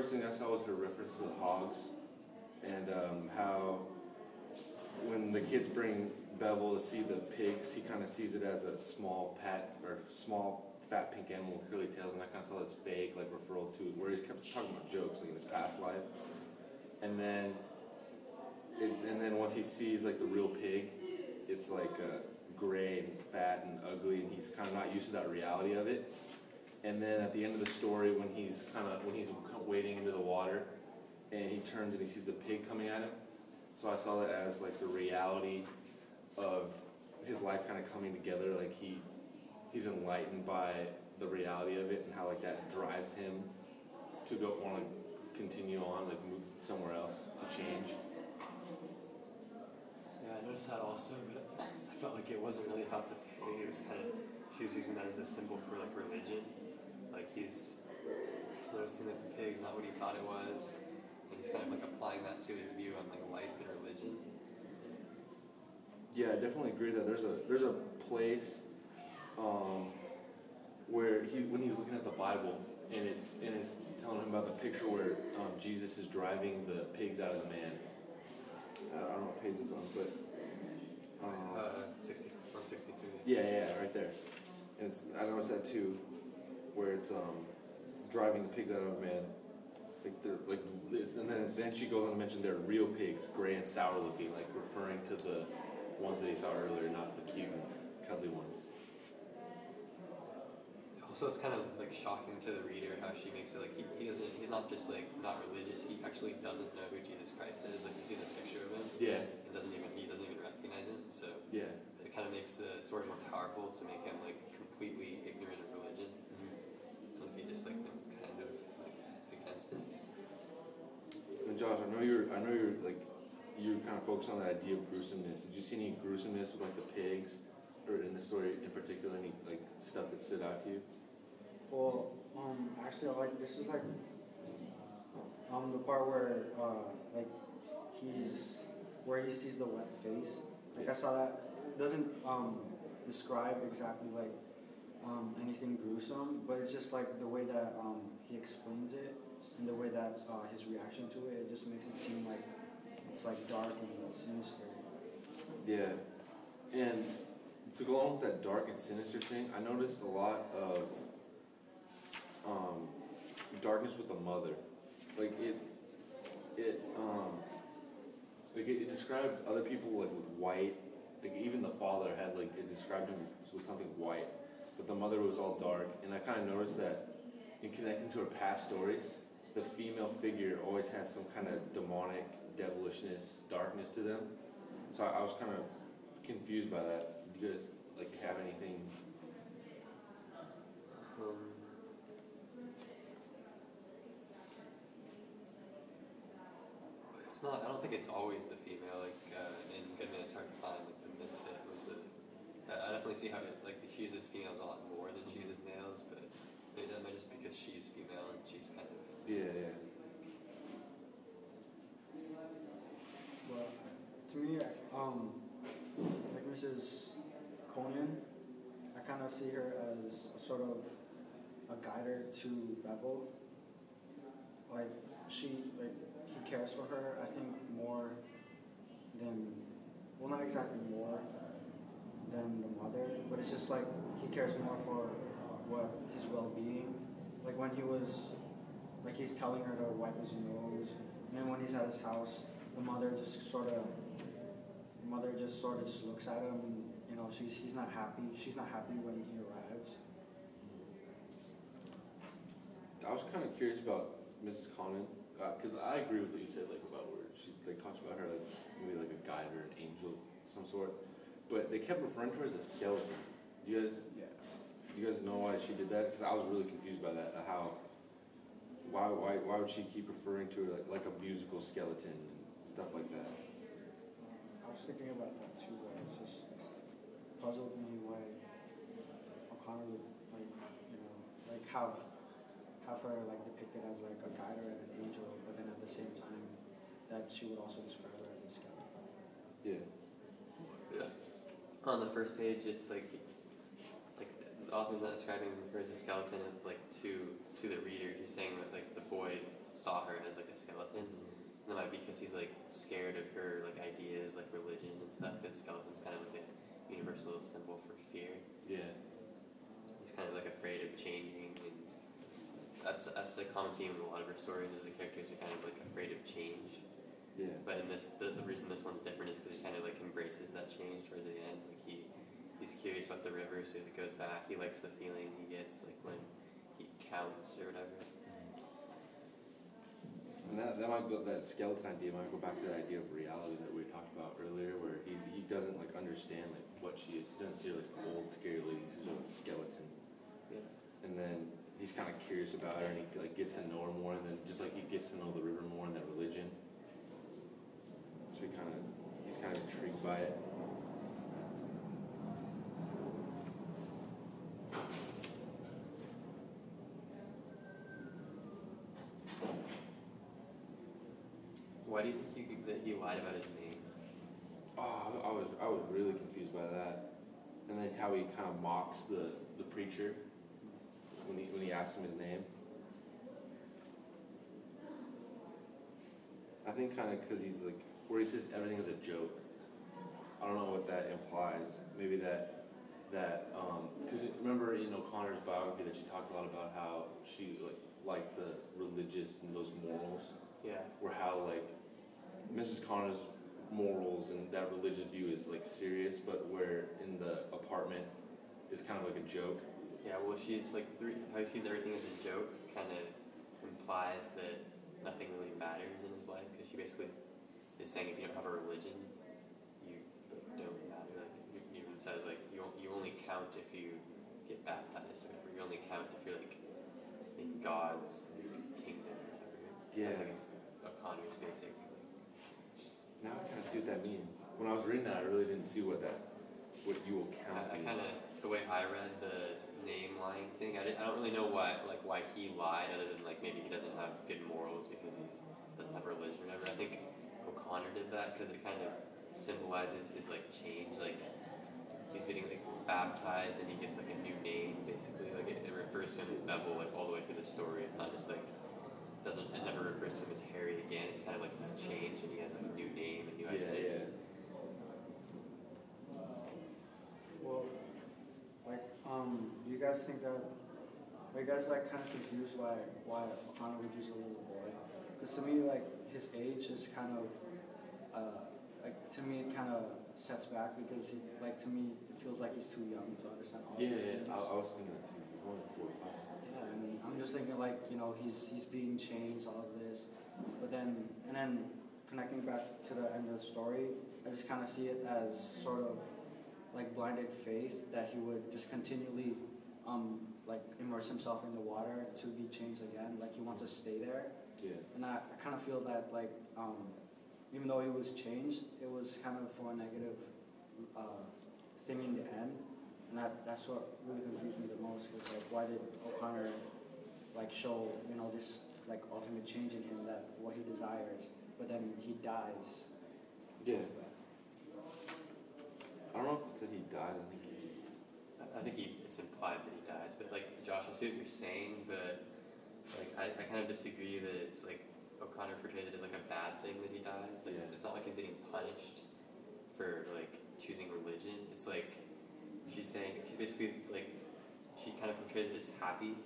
first thing I saw was her reference to the hogs, and how when the kids bring Bevel to see the pigs, he kind of sees it as a small fat pink animal with curly tails, and I kind of saw this vague like referral to where he kept talking about jokes like in his past life, and then once he sees like the real pig, it's like gray and fat and ugly, and he's kind of not used to that reality of it. And then at the end of the story, when he's wading into the water, and he turns and he sees the pig coming at him. So I saw that as like the reality of his life kind of coming together. Like he's enlightened by the reality of it, and how like that drives him to want to continue on, like move somewhere else to change. Yeah, I noticed that also, but I felt like it wasn't really about the pig. It was kind of, she was using that as a symbol for like religion. Like he's noticing that the pig's not what he thought it was, and he's kind of like applying that to his view on like life and religion. Yeah, I definitely agree that there's a place where when he's looking at the Bible, and it's telling him about the picture where Jesus is driving the pigs out of the man. I don't know what page it's on, but 163. Yeah, right there. And I noticed that too, where it's driving the pigs out of a man. And then she goes on to mention they're real pigs, gray and sour looking, like referring to the ones that he saw earlier, not the cute and cuddly ones. Also, it's kind of like shocking to the reader how she makes it like he's not just like not religious, he actually doesn't know who Jesus Christ is. Like he sees a picture of him, yeah, and he doesn't even recognize him. So yeah, it kind of makes the story more powerful to make him like completely ignorant of religion. And if he just like kind of like against it. And Josh, I know you're like you're kind of focused on the idea of gruesomeness. Did you see any gruesomeness with like the pigs, or in the story in particular, any like stuff that stood out to you? Well, actually, this is like the part where where he sees the wet face. Like I saw that it doesn't describe exactly like anything gruesome, but it's just like the way that he explains it and the way that his reaction to it just makes it seem like it's like dark and sinister. Yeah, and to go along with that dark and sinister thing, I noticed a lot of darkness with the mother. Like it described other people like with white. Like even the father had like it described him with something white, but the mother was all dark. And I kind of noticed that in connecting to her past stories, the female figure always has some kind of demonic, devilishness, darkness to them. So I was kind of confused by that. Do you guys like have anything? It's not. I don't think it's always the female. Like in Goodman, it's hard to find. Like the misfit was the. I definitely see how it like she uses females a lot more than she uses males, but that might just because she's female and she's kind of. Yeah. Well, to me, like Mrs. Conan, I kind of see her as a sort of a guider to Bevel. Like he cares for her, I think, more than, well, not exactly more than the mother, but it's just like he cares more for his well-being. Like when he's telling her to wipe his nose, and then when he's at his house, the mother just sort of just looks at him, and he's not happy. She's not happy when he arrives. I was kind of curious about Mrs. Conan, because I agree with what you said, like about where she like talks about her like maybe like a guide or an angel of some sort, but they kept referring to her as a skeleton. Do you guys know why she did that? Because I was really confused by that. Why would she keep referring to her like a musical skeleton and stuff like that? I was thinking about that too. It's just puzzled me why O'Connor would have her like depicted as like a guide or an angel, but then at the same time that she would also describe her as a skeleton. Yeah. On the first page, it's like the author's not describing her as a skeleton, like to the reader. He's saying that like the boy saw her as like a skeleton. And that might be because he's like scared of her like ideas, like religion and stuff. Because skeleton's kind of like a universal symbol for fear. Yeah. He's kind of like afraid of changing, and that's the common theme in a lot of her stories. Is the characters are kind of like afraid of change. Yeah. But in this, the reason this one's different is because he kind of like embraces that change towards the end. Like he's curious about the river, so he goes back. He likes the feeling he gets like when he counts or whatever. And that might go, that skeleton idea might go back to that idea of reality that we talked about earlier, where he doesn't like understand like what she is. He doesn't see her as the old scary lady. He sees her as a skeleton. Yeah. And then he's kind of curious about her, and he like gets to know her more, and then just like he gets to know the river more and that religion. So he's kind of intrigued by it. Why do you think that he lied about his name? Oh, I was really confused by that. And then how he kind of mocks the preacher when he asks him his name. I think kind of because he's like, where he says everything is a joke. I don't know what that implies. Maybe that because remember in O'Connor's biography that she talked a lot about how she liked the religious and those morals. Yeah. Or how like Mrs. Connor's morals and that religious view is like serious, but where in the apartment is kind of like a joke. Yeah, well, she how he sees everything as a joke kind of implies that nothing really matters in his life, because she basically is saying if you don't have a religion, you like don't matter. Like he even says like you only count if you get baptized or whatever. You only count if you're like in God's kingdom or whatever. Yeah. I think it's O'Connor's basic. Now I kind of see what that means. When I was reading that, I really didn't see what you will count. I kind of, the way I read the name lying thing, I don't really know why he lied, other than like maybe he doesn't have good morals because he doesn't have religion or whatever. I think O'Connor did that because it kind of symbolizes his like change. Like he's getting like baptized and he gets like a new name basically. Like it refers to him as Bevel like all the way through the story. It's not just like it never refers to him as Harry again. It's kind of like he's changed and he has like a new name and new identity. Yeah. Well, like, do you guys think that? Are you guys like kind of confused why O'Connor would use a little boy? Because to me, like his age is kind of, like to me it kind of sets back because he, like to me it feels like he's too young to understand all these things. I was thinking that too. He's only 45. Yeah, and I'm just thinking like he's being changed, all of this, but then connecting back to the end of the story, I just kind of see it as sort of like blinded faith that he would just continually like immerse himself in the water to be changed again. Like he wants to stay there. Yeah. And I kind of feel that like even though he was changed, it was kind of for a negative thing in the end. And that's what really confused me the most, because like why did O'Connor like show this like ultimate change in him, that what he desires, but then he dies. Yeah. I don't know if it said he died. I think it's implied that he dies, but like Josh, I see what you're saying, but like I kind of disagree that it's like O'Connor portrays it as like a bad thing that he dies. Like it's not like he's getting punished for like choosing religion. It's like she's basically like she kind of portrays it as happy.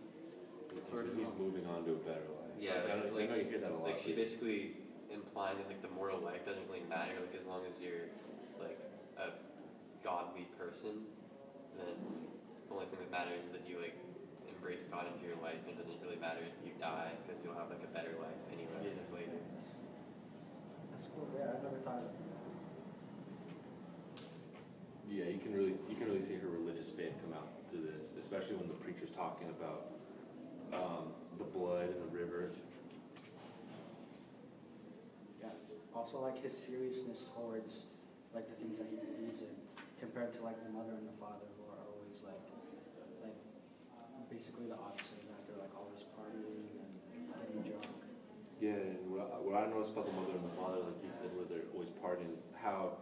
Sort of. He's moving on to a better life. Yeah, like you hear that a lot. Like she's basically implying that like the moral life doesn't really matter. Like as long as you're like a godly person, then the only thing that matters is that you like embrace God into your life, and it doesn't really matter if you die, because you'll have like a better life anyway later. That's cool. Yeah, I never thought of it. Yeah, you can really see her religious faith come out through this, especially when the preacher's talking about the blood in the river. Yeah. Also, like his seriousness towards like the things that he believes in, compared to like the mother and the father, who are always like basically the opposite of that. They're like always partying and getting drunk. Yeah, and what I noticed about the mother and the father, like you said, where they're always partying, is how